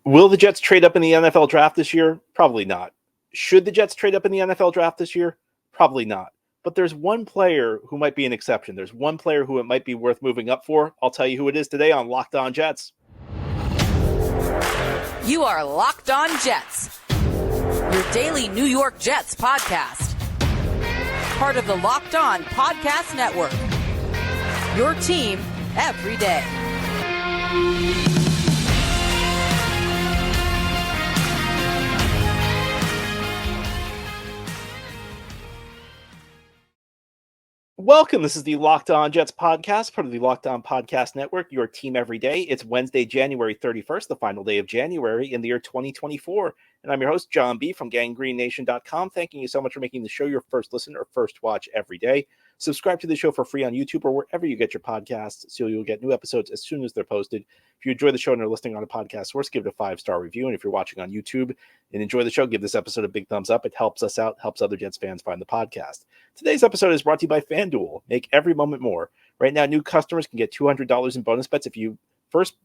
Will the Jets trade up in the NFL draft this year? Probably not. Should the Jets trade up in the NFL draft this year? Probably not. But there's one player who might be an exception. There's one player who it might be worth moving up for. I'll tell you who it is today on Locked On Jets. You are Locked On Jets, your daily New York Jets podcast. Part of the Locked On Podcast Network, your team every day. Welcome. This is the Locked On Jets podcast, part of the Locked On Podcast Network, your team every day. It's Wednesday, January 31st, the final day of January in the year 2024. And I'm your host, John B. from GanggreenNation.com. Thanking you so much for making the show your first listen or first watch every day. Subscribe to the show for free on YouTube or wherever you get your podcasts so you'll get new episodes as soon as they're posted. If you enjoy the show and are listening on a podcast source, give it a 5-star review. And if you're watching on YouTube and enjoy the show, give this episode a big thumbs up. It helps us out, helps other Jets fans find the podcast. Today's episode is brought to you by FanDuel. Make every moment more. Right now, new customers can get $200 in bonus bets if your first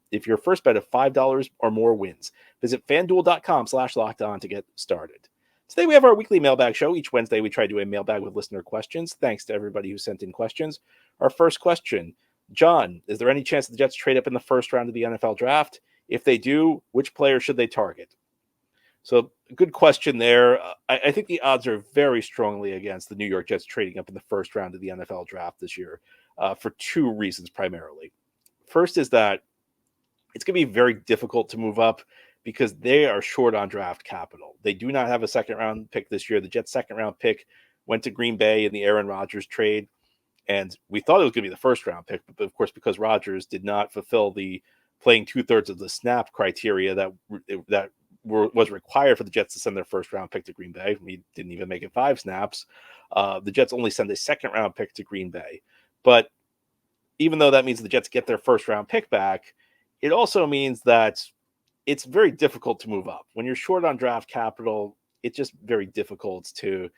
bet of $5 or more wins. Visit FanDuel.com/lockedon to get started. Today we have our weekly mailbag show. Each Wednesday we try to do a mailbag with listener questions. Thanks to everybody who sent in questions. Our first question, John, is there any chance the Jets trade up in the first round of the NFL draft? If they do, which player should they target? So good question there. I think the odds are very strongly against the New York Jets trading up in the first round of the NFL draft this year for two reasons primarily. First is that it's going to be very difficult to move up because they are short on draft capital. They do not have a second-round pick this year. The Jets' second-round pick went to Green Bay in the Aaron Rodgers trade, and we thought it was going to be the first-round pick, but of course, because Rodgers did not fulfill the playing two-thirds of the snap criteria that was required for the Jets to send their first-round pick to Green Bay. We didn't even make it 5 snaps. The Jets only send a second-round pick to Green Bay. But even though that means the Jets get their first-round pick back, it also means that it's very difficult to move up. When you're short on draft capital, it's just very difficult to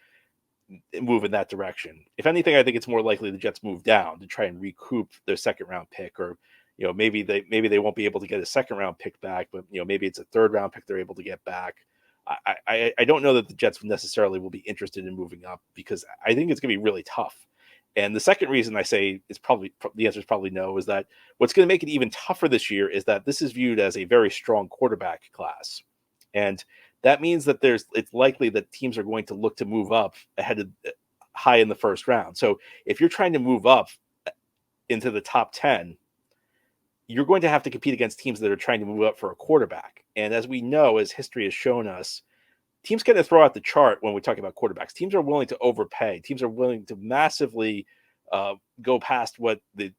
move in that direction. If anything, I think it's more likely the Jets move down to try and recoup their second-round pick, or maybe they won't be able to get a second-round pick back, but maybe it's a third-round pick they're able to get back. I don't know that the Jets necessarily will be interested in moving up because I think it's going to be really tough. And the second reason I say is probably the answer is probably no, is that what's going to make it even tougher this year is that this is viewed as a very strong quarterback class. And that means that it's likely that teams are going to look to move up high in the first round. So if you're trying to move up into the top 10, you're going to have to compete against teams that are trying to move up for a quarterback. And as we know, as history has shown us, teams kind of throw out the chart when we talk about quarterbacks. Teams are willing to overpay. Teams are willing to massively go past what the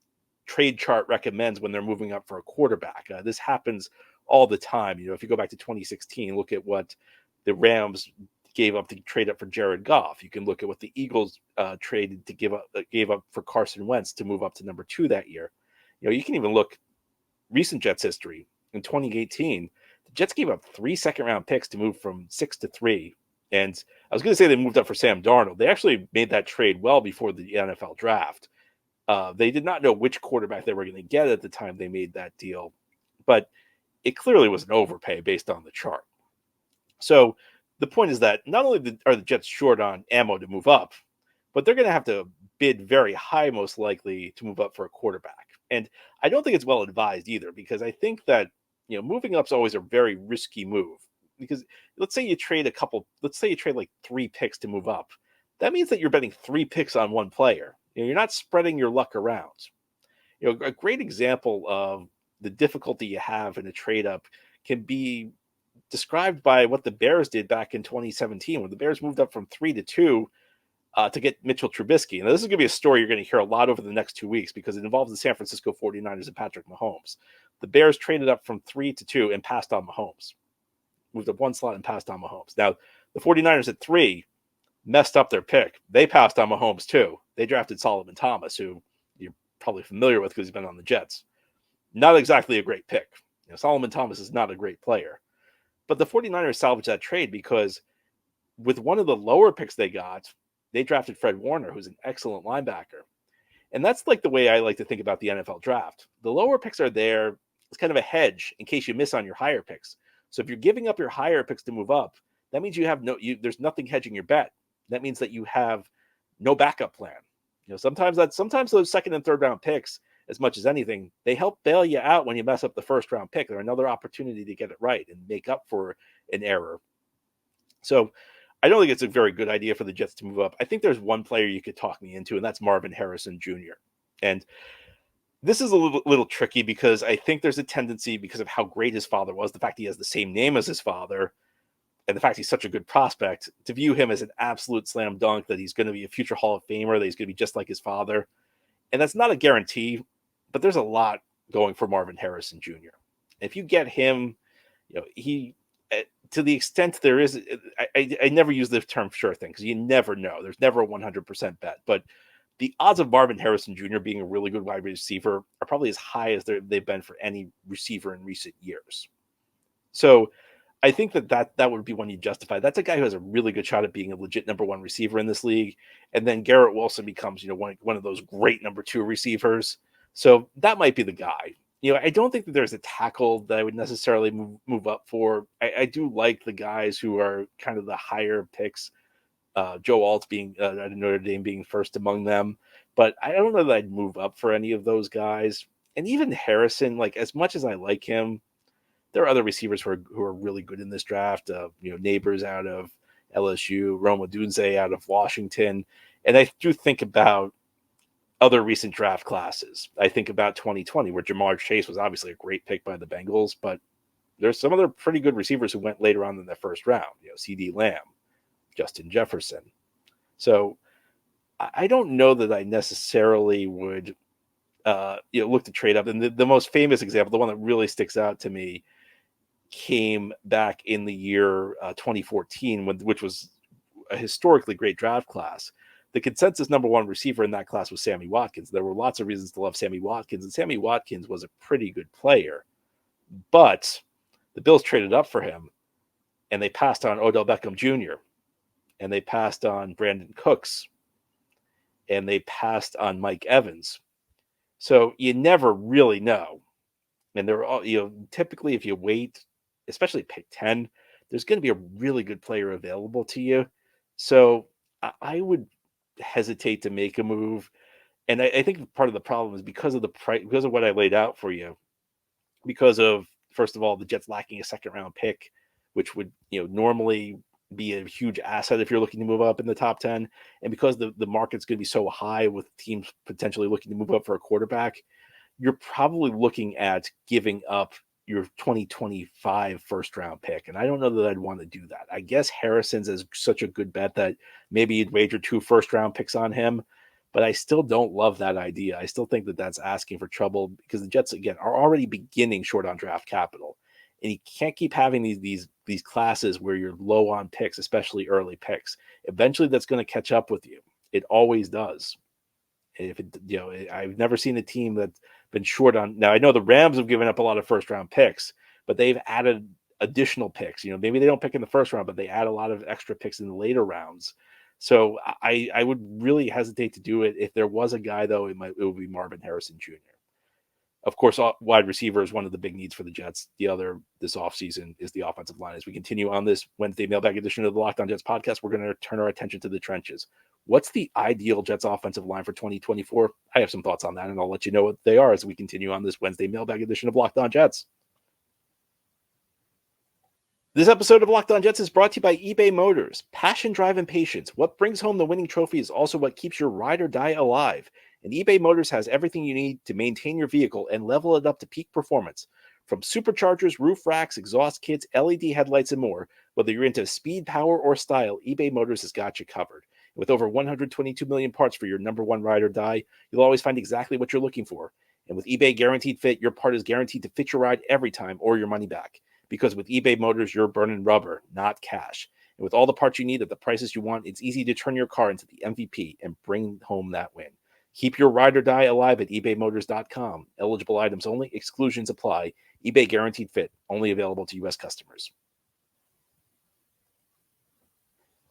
trade chart recommends when they're moving up for a quarterback. This happens all the time. If you go back to 2016, look at what the Rams gave up to trade up for Jared Goff. You can look at what the Eagles traded to gave up for Carson Wentz to move up to number 2 that year. You can even look recent Jets history. In 2018, the Jets gave up 3 second-round picks to move from 6 to 3. And I was going to say they moved up for Sam Darnold. They actually made that trade well before the NFL draft. They did not know which quarterback they were going to get at the time they made that deal. But it clearly was an overpay based on the chart. So the point is that not only are the Jets short on ammo to move up, but they're going to have to bid very high, most likely, to move up for a quarterback. And I don't think it's well advised either, because I think that moving up is always a very risky move, because let's say you trade like 3 picks to move up. That means that you're betting 3 picks on one player. You're not spreading your luck around. A great example of the difficulty you have in a trade up can be described by what the Bears did back in 2017, when the Bears moved up from 3 to 2 to get Mitchell Trubisky. Now, this is going to be a story you're going to hear a lot over the next 2 weeks because it involves the San Francisco 49ers and Patrick Mahomes. The Bears traded up from 3 to 2 and passed on Mahomes. Moved up 1 slot and passed on Mahomes. Now, the 49ers at 3 messed up their pick. They passed on Mahomes too. They drafted Solomon Thomas, who you're probably familiar with because he's been on the Jets. Not exactly a great pick. Solomon Thomas is not a great player. But the 49ers salvaged that trade because with one of the lower picks they got, they drafted Fred Warner, who's an excellent linebacker. And that's like the way I like to think about the NFL draft. The lower picks are there. It's kind of a hedge in case you miss on your higher picks. So if you're giving up your higher picks to move up, that means there's nothing hedging your bet. That means that you have no backup plan. Sometimes those second and third round picks, as much as anything, they help bail you out when you mess up the first round pick. They're another opportunity to get it right and make up for an error. So I don't think it's a very good idea for the Jets to move up. I think there's one player you could talk me into, and that's Marvin Harrison Jr. And this is a little tricky because I think there's a tendency, because of how great his father was, the fact he has the same name as his father, and the fact he's such a good prospect, to view him as an absolute slam dunk, that he's going to be a future Hall of Famer, that he's going to be just like his father. And that's not a guarantee, but there's a lot going for Marvin Harrison Jr. If you get him, he, to the extent there is, I never use the term sure thing because you never know. There's never a 100% bet, but the odds of Marvin Harrison Jr. being a really good wide receiver are probably as high as they've been for any receiver in recent years. So I think that would be one you justify. That's a guy who has a really good shot at being a legit number one receiver in this league. And then Garrett Wilson becomes, one of those great number two receivers. So that might be the guy. I don't think that there's a tackle that I would necessarily move up for. I do like the guys who are kind of the higher picks. Joe Alt being Notre Dame being first among them, but I don't know that I'd move up for any of those guys. And even Harrison, like, as much as I like him, there are other receivers who are really good in this draft. Neighbors out of LSU, Rome Odunze out of Washington, and I do think about other recent draft classes. I think about 2020, where Jamar Chase was obviously a great pick by the Bengals, but there's some other pretty good receivers who went later on in the first round. CD Lamb, Justin Jefferson. So I don't know that I necessarily would look to trade up. And the most famous example, the one that really sticks out to me, came back in the year 2014, which was a historically great draft class. The consensus number one receiver in that class was Sammy Watkins. There were lots of reasons to love Sammy Watkins, and Sammy Watkins was a pretty good player. But the Bills traded up for him, and they passed on Odell Beckham Jr., and they passed on Brandon Cooks, and they passed on Mike Evans. So you never really know. And they're all, typically if you wait, especially pick 10, there's going to be a really good player available to you. So I would hesitate to make a move. And I think part of the problem is because of the price, because of what I laid out for you, because of, first of all, the Jets lacking a second round pick, which would, normally be a huge asset if you're looking to move up in the top 10. And because the market's going to be so high with teams potentially looking to move up for a quarterback, you're probably looking at giving up your 2025 first round pick. And I don't know that I'd want to do that. I guess Harrison's is such a good bet that maybe you'd wager 2 first round picks on him, but I still don't love that idea. I still think that that's asking for trouble because the Jets, again, are already beginning short on draft capital. And you can't keep having these classes where you're low on picks, especially early picks. Eventually that's going to catch up with you. It always does. If it, I've never seen a team that's been short on. Now I know the Rams have given up a lot of first round picks, but they've added additional picks. Maybe they don't pick in the first round, but they add a lot of extra picks in the later rounds. So I would really hesitate to do it. If there was a guy, though, it would be Marvin Harrison Jr. Of course, wide receiver is one of the big needs for the Jets. The other this offseason is the offensive line. As we continue on this Wednesday mailbag edition of the Locked On Jets podcast, we're going to turn our attention to the trenches. What's the ideal Jets offensive line for 2024? I have some thoughts on that, and I'll let you know what they are as we continue on this Wednesday mailbag edition of Locked On Jets. This episode of Locked On Jets is brought to you by eBay Motors. Passion, drive, and patience. What brings home the winning trophy is also what keeps your ride or die alive. And eBay Motors has everything you need to maintain your vehicle and level it up to peak performance. From superchargers, roof racks, exhaust kits, LED headlights, and more, whether you're into speed, power, or style, eBay Motors has got you covered. And with over 122 million parts for your number one ride or die, you'll always find exactly what you're looking for. And with eBay Guaranteed Fit, your part is guaranteed to fit your ride every time or your money back. Because with eBay Motors, you're burning rubber, not cash. And with all the parts you need at the prices you want, it's easy to turn your car into the MVP and bring home that win. Keep your ride or die alive at ebaymotors.com. Eligible items only. Exclusions apply. eBay Guaranteed Fit. Only available to U.S. customers.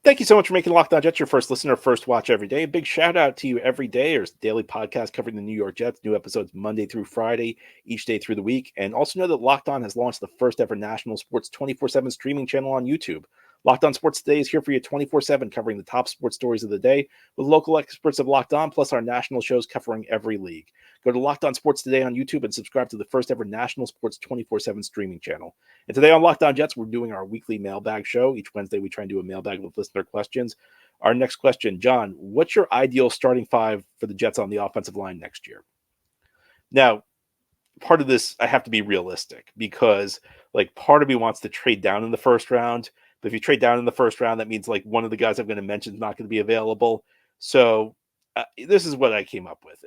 Thank you so much for making Locked On Jets your first listener, first watch every day. A big shout out to you every day. Our daily podcast covering the New York Jets. New episodes Monday through Friday, each day through the week. And also know that Locked On has launched the first ever national sports 24/7 streaming channel on YouTube. Locked On Sports Today is here for you 24/7, covering the top sports stories of the day with local experts of Locked On, plus our national shows covering every league. Go to Locked On Sports Today on YouTube and subscribe to the first ever national sports 24/7 streaming channel. And today on Locked On Jets, we're doing our weekly mailbag show. Each Wednesday, we try and do a mailbag with listener questions. Our next question, John, what's your ideal starting five for the Jets on the offensive line next year? Now, part of this, I have to be realistic because, like, part of me wants to trade down in the first round. But if you trade down in the first round, that means, like, one of the guys I'm going to mention is not going to be available. So this is what I came up with.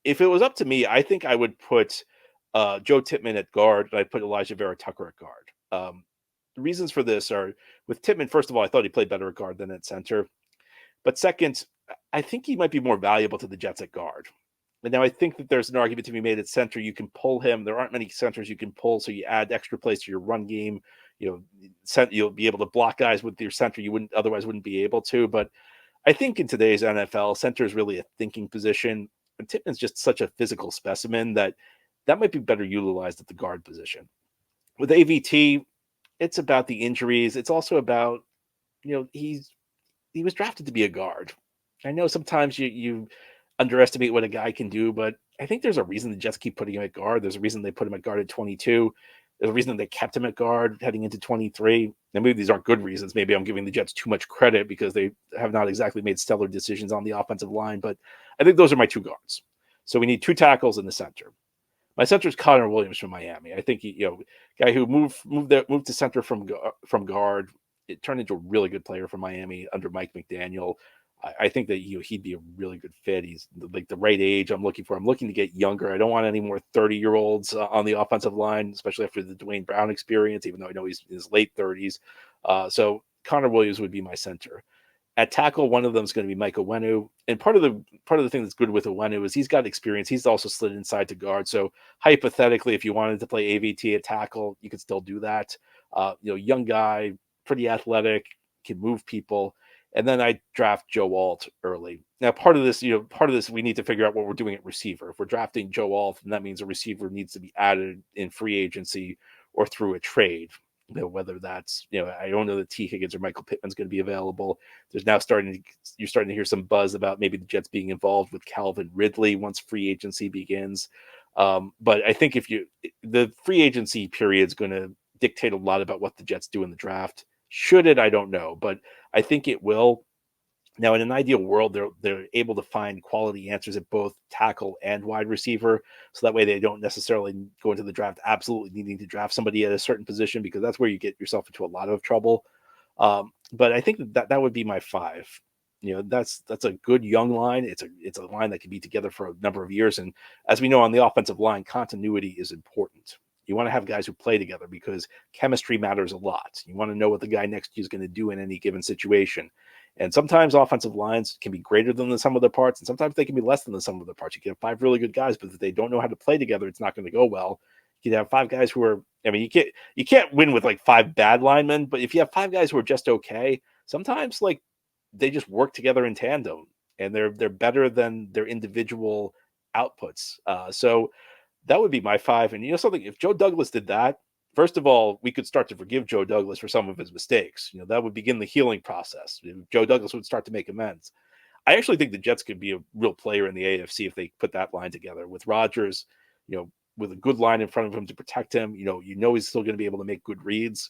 If it was up to me, I think I would put Joe Tippmann at guard, and I'd put Elijah Vera Tucker at guard. The reasons for this are, with Tippmann, first of all, I thought he played better at guard than at center. But second, I think he might be more valuable to the Jets at guard. And now I think that there's an argument to be made at center. You can pull him. There aren't many centers you can pull, so you add extra plays to your run game. You'll be able to block guys with your center you wouldn't be able to. But I think in today's NFL, center is really a thinking position. And Tippmann's just such a physical specimen that might be better utilized at the guard position. With AVT, it's about the injuries. It's also about, he was drafted to be a guard. I know sometimes you underestimate what a guy can do, but I think there's a reason the Jets keep putting him at guard. There's a reason they put him at guard at 22. There's a reason they kept him at guard heading into 23. And maybe these aren't good reasons. Maybe I'm giving the Jets too much credit because they have not exactly made stellar decisions on the offensive line, but I think those are my two guards. So we need two tackles in the center. My center is Connor Williams from Miami. I think guy who moved to center from guard. It turned into a really good player for Miami under Mike McDaniel. I think that he'd be a really good fit. He's like the right age I'm looking for. I'm looking to get younger. I don't want any more 30-year-olds on the offensive line, especially after the Dwayne Brown experience, even though I know he's in his late 30s. So Connor Williams would be my center. At tackle, one of them is going to be Mike Owenu. And part of the thing that's good with Owenu is he's got experience. He's also slid inside to guard. So hypothetically, if you wanted to play AVT at tackle, you could still do that. Young guy, pretty athletic, can move people. And then I draft Joe Alt early. Now, part of this, we need to figure out what we're doing at receiver. If we're drafting Joe Alt, then that means a receiver needs to be added in free agency or through a trade. Whether that's, I don't know that T. Higgins or Michael Pittman's going to be available. There's now you're starting to hear some buzz about maybe the Jets being involved with Calvin Ridley once free agency begins. But I think the free agency period is going to dictate a lot about what the Jets do in the draft. Should it? I don't know, but I think it will. Now, in an ideal world, they're able to find quality answers at both tackle and wide receiver, so that way they don't necessarily go into the draft absolutely needing to draft somebody at a certain position, because that's where you get yourself into a lot of trouble. But I think that would be my five. That's a good young line. It's a line that can be together for a number of years, and as we know on the offensive line, continuity is important. You want to have guys who play together because chemistry matters a lot. You want to know what the guy next to you is going to do in any given situation. And sometimes offensive lines can be greater than the sum of their parts, and sometimes they can be less than the sum of their parts. You can have five really good guys, but if they don't know how to play together, it's not going to go well. You can have five guys who are, you can't win with like five bad linemen, but if you have five guys who are just okay, sometimes like they just work together in tandem, and they're better than their individual outputs. So that would be my five. And something, if Joe Douglas did that, first of all, we could start to forgive Joe Douglas for some of his mistakes. That would begin the healing process. Joe Douglas would start to make amends. I actually think the Jets could be a real player in the AFC if they put that line together with Rodgers, with a good line in front of him to protect him. He's still going to be able to make good reads.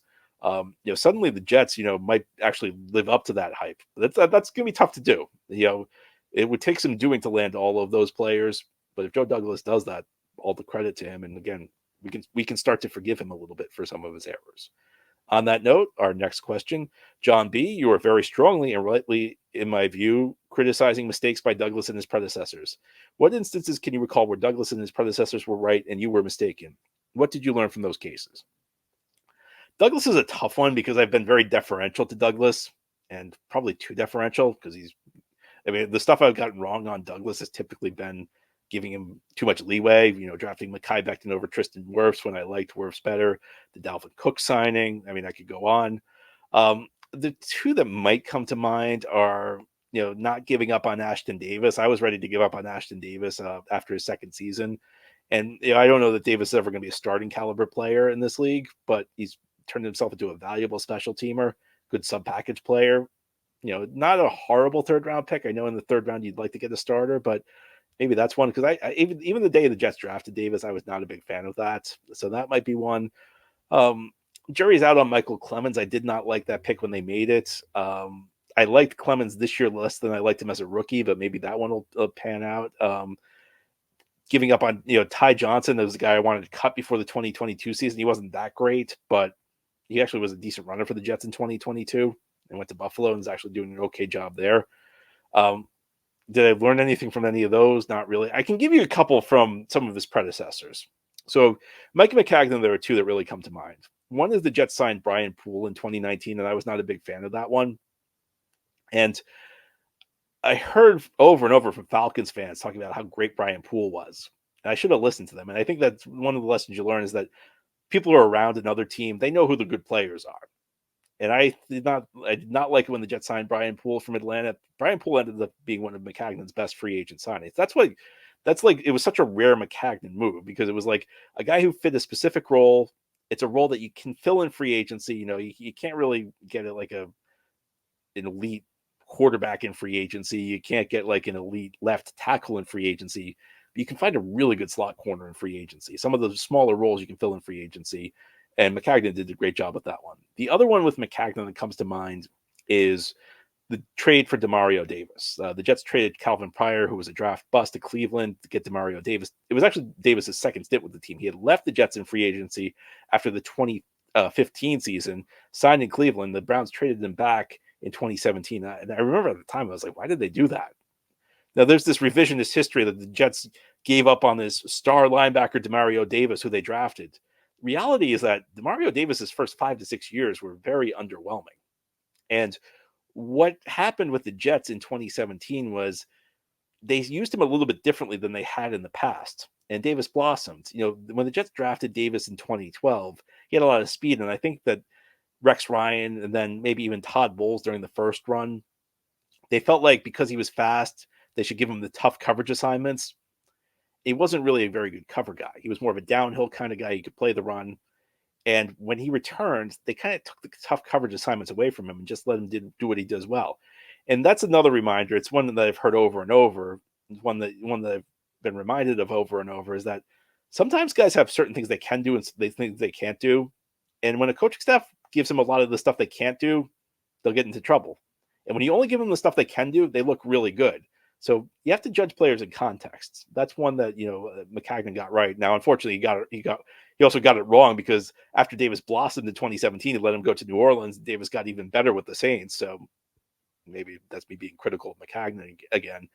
Suddenly the Jets, might actually live up to that hype. That's going to be tough to do. It would take some doing to land all of those players. But if Joe Douglas does that, all the credit to him. And again, we can start to forgive him a little bit for some of his errors. On that note, our next question, John B., you are very strongly and rightly, in my view, criticizing mistakes by Douglas and his predecessors. What instances can you recall where Douglas and his predecessors were right and you were mistaken? What did you learn from those cases? Douglas is a tough one because I've been very deferential to Douglas, and probably too deferential because the stuff I've gotten wrong on Douglas has typically been giving him too much leeway, drafting Mekhi Becton over Tristan Wirfs when I liked Wirfs better, the Dalvin Cook signing. I could go on. The two that might come to mind are, not giving up on Ashton Davis. I was ready to give up on Ashton Davis after his second season. And I don't know that Davis is ever going to be a starting caliber player in this league, but he's turned himself into a valuable special teamer, good sub package player. Not a horrible third round pick. I know in the third round you'd like to get a starter, but maybe that's one, because I even the day the Jets drafted Davis, I was not a big fan of that. So that might be one. Jury's out on Michael Clemens. I did not like that pick when they made it. I liked Clemens this year less than I liked him as a rookie, but maybe that one will pan out. Giving up on Ty Johnson, that was the guy I wanted to cut before the 2022 season. He wasn't that great, but he actually was a decent runner for the Jets in 2022 and went to Buffalo and is actually doing an okay job there. Did I learn anything from any of those? Not really. I can give you a couple from some of his predecessors. So Mike McCagnon, there are two that really come to mind. One is the Jets signed Brian Poole in 2019, and I was not a big fan of that one. And I heard over and over from Falcons fans talking about how great Brian Poole was. And I should have listened to them. And I think that's one of the lessons you learn, is that people who are around another team, they know who the good players are. And I did not like it when the Jets signed Brian Poole from Atlanta. Brian Poole ended up being one of McCagnon's best free agent signings. That's like it was such a rare McCagnon move, because it was like a guy who fit a specific role. It's a role that you can fill in free agency. You can't really get it like an elite quarterback in free agency. You can't get like an elite left tackle in free agency. But you can find a really good slot corner in free agency. Some of the smaller roles you can fill in free agency. And McCagnon did a great job with that one. The other one with McCagnon that comes to mind is the trade for Demario Davis. The Jets traded Calvin Pryor, who was a draft bust, to Cleveland to get Demario Davis. It was actually Davis's second stint with the team. He had left the Jets in free agency after the 2015 season, signed in Cleveland. The Browns traded him back in 2017. And I remember at the time, I was like, why did they do that? Now, there's this revisionist history that the Jets gave up on this star linebacker, Demario Davis, who they drafted. Reality is that Demario Davis's first 5 to 6 years were very underwhelming. And what happened with the Jets in 2017 was they used him a little bit differently than they had in the past. And Davis blossomed. When the Jets drafted Davis in 2012, he had a lot of speed. And I think that Rex Ryan and then maybe even Todd Bowles during the first run, they felt like because he was fast, they should give him the tough coverage assignments. He wasn't really a very good cover guy. He was more of a downhill kind of guy. He could play the run. And when he returned, they kind of took the tough coverage assignments away from him and just let him do what he does well. And that's another reminder. It's one that I've heard over and over. One that I've been reminded of over and over, is that sometimes guys have certain things they can do and they think they can't do. And when a coaching staff gives them a lot of the stuff they can't do, they'll get into trouble. And when you only give them the stuff they can do, they look really good. So you have to judge players in context. That's one that McCagnon got right. Now, unfortunately, he also got it wrong, because after Davis blossomed in 2017, he let him go to New Orleans. Davis got even better with the Saints. So maybe that's me being critical of McCagnon again.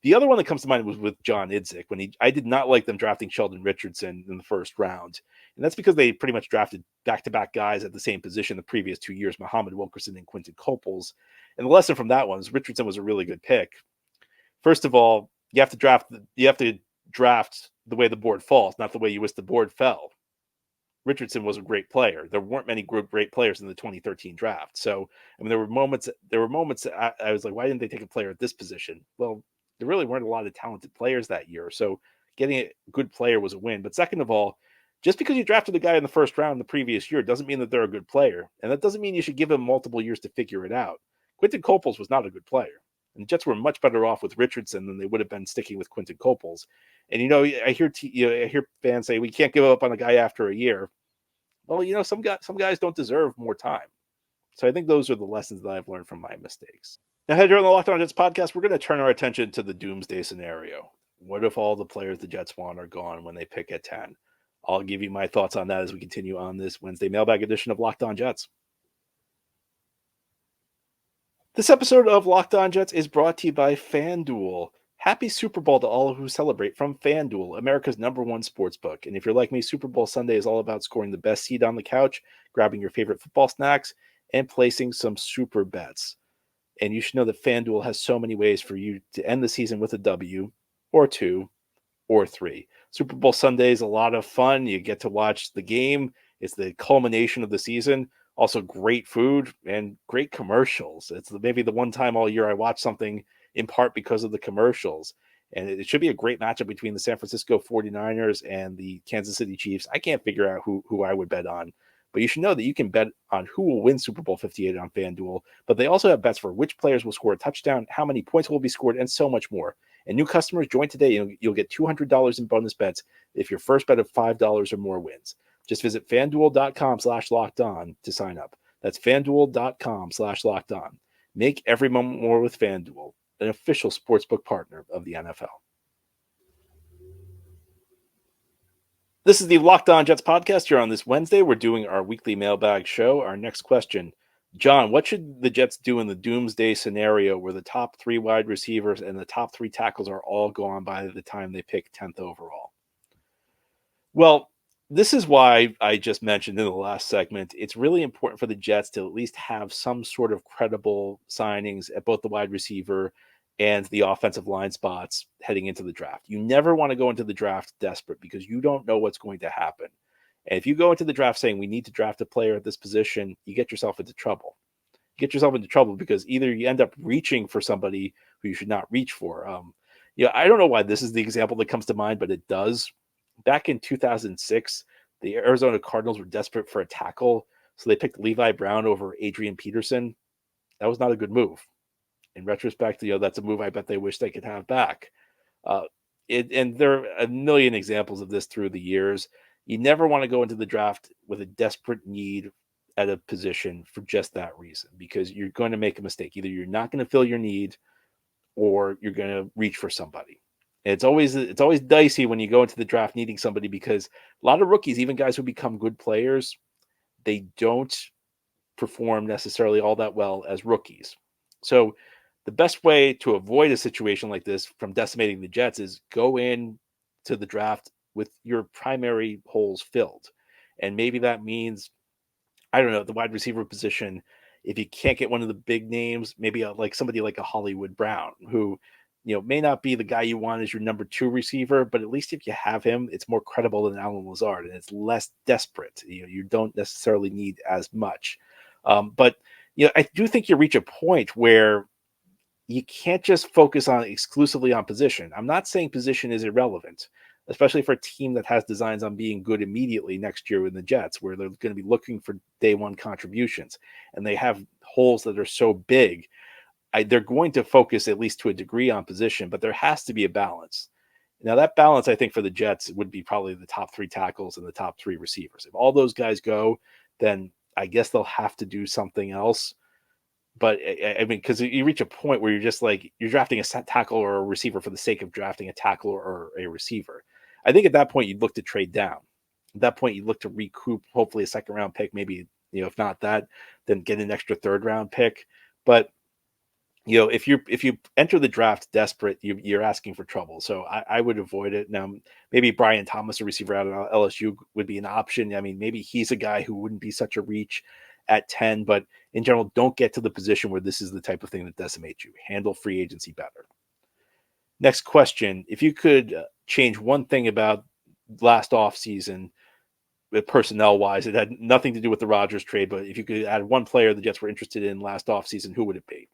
The other one that comes to mind was with John Idzik. I did not like them drafting Sheldon Richardson in the first round. And that's because they pretty much drafted back-to-back guys at the same position the previous 2 years, Muhammad Wilkerson and Quinton Coples. And the lesson from that one is Richardson was a really good pick. First of all, you have to draft the way the board falls, not the way you wish the board fell. Richardson was a great player. There weren't many great players in the 2013 draft. So, there were moments that I was like, why didn't they take a player at this position? Well, there really weren't a lot of talented players that year. So getting a good player was a win. But second of all, just because you drafted a guy in the first round the previous year doesn't mean that they're a good player. And that doesn't mean you should give him multiple years to figure it out. Quinton Coples was not a good player. And the Jets were much better off with Richardson than they would have been sticking with Quinton Coples. And, I hear fans say, we can't give up on a guy after a year. Well, some guys don't deserve more time. So I think those are the lessons that I've learned from my mistakes. Now, here on the Locked On Jets podcast, we're going to turn our attention to the doomsday scenario. What if all the players the Jets want are gone when they pick at 10? I'll give you my thoughts on that as we continue on this Wednesday mailbag edition of Locked On Jets. This episode of Locked On Jets is brought to you by FanDuel. Happy Super Bowl to all who celebrate from FanDuel, America's #1 sportsbook. And if you're like me, Super Bowl Sunday is all about scoring the best seat on the couch, grabbing your favorite football snacks, and placing some super bets. And you should know that FanDuel has so many ways for you to end the season with a W, or 2, or 3. Super Bowl Sunday is a lot of fun. You get to watch the game. It's the culmination of the season. Also, great food and great commercials. It's maybe the one time all year I watch something in part because of the commercials. And it should be a great matchup between the San Francisco 49ers and the Kansas City Chiefs. I can't figure out who I would bet on, but you should know that you can bet on who will win Super Bowl 58 on FanDuel. But they also have bets for which players will score a touchdown, how many points will be scored, and so much more. And new customers join today, and you'll get $200 in bonus bets if your first bet of $5 or more wins. Just visit fanduel.com/lockedon to sign up. That's fanduel.com/lockedon. Make every moment more with FanDuel, an official sportsbook partner of the NFL. This is the Locked On Jets podcast. Here on this Wednesday, we're doing our weekly mailbag show. Our next question, John, what should the Jets do in the doomsday scenario where the top 3 wide receivers and the top 3 tackles are all gone by the time they pick 10th overall? Well, this is why I just mentioned in the last segment, it's really important for the Jets to at least have some sort of credible signings at both the wide receiver and the offensive line spots heading into the draft. You never want to go into the draft desperate because you don't know what's going to happen. And if you go into the draft saying we need to draft a player at this position, you get yourself into trouble. You get yourself into trouble because either you end up reaching for somebody who you should not reach for. I don't know why this is the example that comes to mind, but it does. Back in 2006, the Arizona Cardinals were desperate for a tackle, so they picked Levi Brown over Adrian Peterson. That was not a good move. In retrospect, that's a move I bet they wish they could have back. And there are a million examples of this through the years. You never want to go into the draft with a desperate need at a position for just that reason, because you're going to make a mistake. Either you're not going to fill your need or you're going to reach for somebody. It's always dicey when you go into the draft needing somebody, because a lot of rookies, even guys who become good players, they don't perform necessarily all that well as rookies. So the best way to avoid a situation like this from decimating the Jets is go in to the draft with your primary holes filled. And maybe that means, I don't know, the wide receiver position. If you can't get one of the big names, maybe like somebody like a Hollywood Brown, who may not be the guy you want as your number 2 receiver, but at least if you have him, it's more credible than Allen Lazard, and it's less desperate. You don't necessarily need as much. But I do think you reach a point where you can't just focus on exclusively on position. I'm not saying position is irrelevant, especially for a team that has designs on being good immediately next year in the Jets, where they're going to be looking for day one contributions, and they have holes that are so big. They're going to focus at least to a degree on position, but there has to be a balance. Now, that balance, I think, for the Jets would be probably the top 3 tackles and the top 3 receivers. If all those guys go, then I guess they'll have to do something else. But I mean, because you reach a point where you're just like, you're drafting a tackle or a receiver for the sake of drafting a tackle or a receiver. I think at that point, you'd look to trade down. At that point, you'd look to recoup, hopefully a second round pick, maybe, if not that, then get an extra third round pick. But if you enter the draft desperate, you're asking for trouble. So I would avoid it. Now, maybe Brian Thomas, a receiver out of LSU, would be an option. I mean, maybe he's a guy who wouldn't be such a reach at 10, but in general, don't get to the position where this is the type of thing that decimates you. Handle free agency better. Next question. If you could change one thing about last offseason, personnel-wise, it had nothing to do with the Rodgers trade, but if you could add one player the Jets were interested in last offseason, who would it be?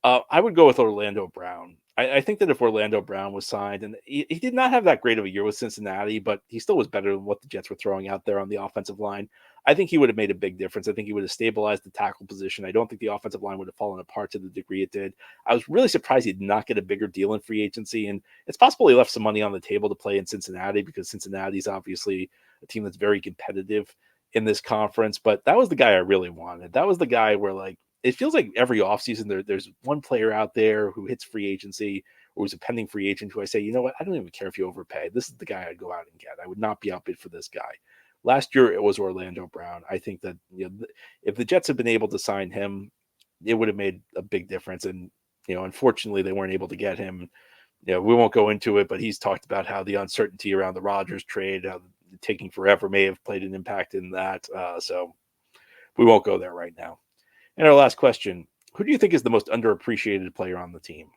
I would go with Orlando Brown. I think that if Orlando Brown was signed, and he did not have that great of a year with Cincinnati, but he still was better than what the Jets were throwing out there on the offensive line. I think he would have made a big difference. I think he would have stabilized the tackle position. I don't think the offensive line would have fallen apart to the degree it did. I was really surprised he did not get a bigger deal in free agency, and it's possible he left some money on the table to play in Cincinnati, because Cincinnati is obviously a team that's very competitive in this conference, but that was the guy I really wanted. That was the guy where, it feels like every offseason there's one player out there who hits free agency or who's a pending free agent who I say, you know what, I don't even care if you overpay. This is the guy I'd go out and get. I would not be outbid for this guy. Last year, it was Orlando Brown. I think that if the Jets had been able to sign him, it would have made a big difference. And, unfortunately, they weren't able to get him. We won't go into it, but he's talked about how the uncertainty around the Rodgers trade, how taking forever may have played an impact in that. So we won't go there right now. And our last question, who do you think is the most underappreciated player on the team?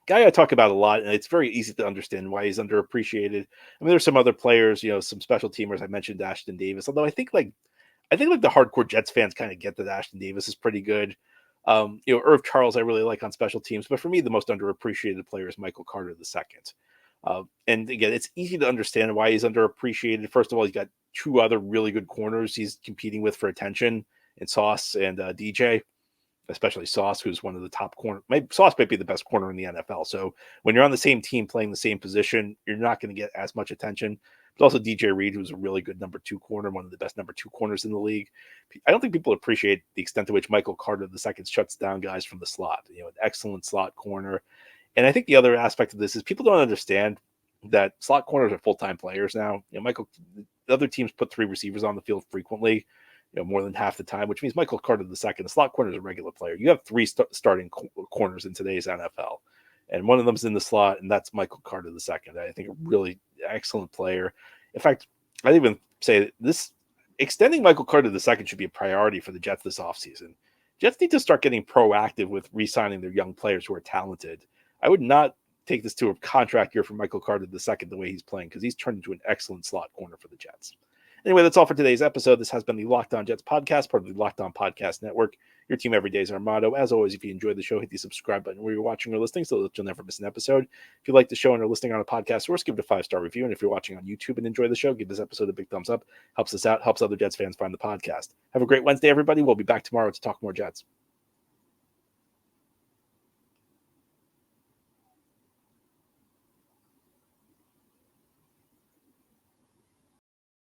Guy I talk about a lot, and it's very easy to understand why he's underappreciated. I mean, there's some other players, some special teamers. I mentioned Ashton Davis, although I think I think like the hardcore Jets fans kind of get that Ashton Davis is pretty good. Irv Charles I really like on special teams, but for me the most underappreciated player is Michael Carter II. And again, it's easy to understand why he's underappreciated. First of all, he's got two other really good corners he's competing with for attention in Sauce and DJ, especially Sauce, who's one of the top corner. Sauce might be the best corner in the NFL. So when you're on the same team playing the same position, you're not going to get as much attention. But also DJ Reed, who's a really good number two corner, one of the best number two corners in the league. I don't think people appreciate the extent to which Michael Carter II shuts down guys from the slot. An excellent slot corner. And I think the other aspect of this is people don't understand that slot corners are full-time players now. The other teams put three receivers on the field frequently, more than half the time, which means Michael Carter II, the slot corner, is a regular player. You have three starting corners in today's NFL, and one of them is in the slot, and that's Michael Carter II. I think a really excellent player. In fact, I'd even say this extending Michael Carter II should be a priority for the Jets this offseason. Jets need to start getting proactive with re-signing their young players who are talented. I would not take this to a contract year for Michael Carter II the way he's playing, because he's turned into an excellent slot corner for the Jets. Anyway, that's all for today's episode. This has been the Locked On Jets podcast, part of the Locked On Podcast Network. Your team every day is our motto. As always, if you enjoyed the show, hit the subscribe button where you're watching or listening so that you'll never miss an episode. If you like the show and are listening on a podcast source, give it a 5-star review. And if you're watching on YouTube and enjoy the show, give this episode a big thumbs up. Helps us out, helps other Jets fans find the podcast. Have a great Wednesday, everybody. We'll be back tomorrow to talk more Jets.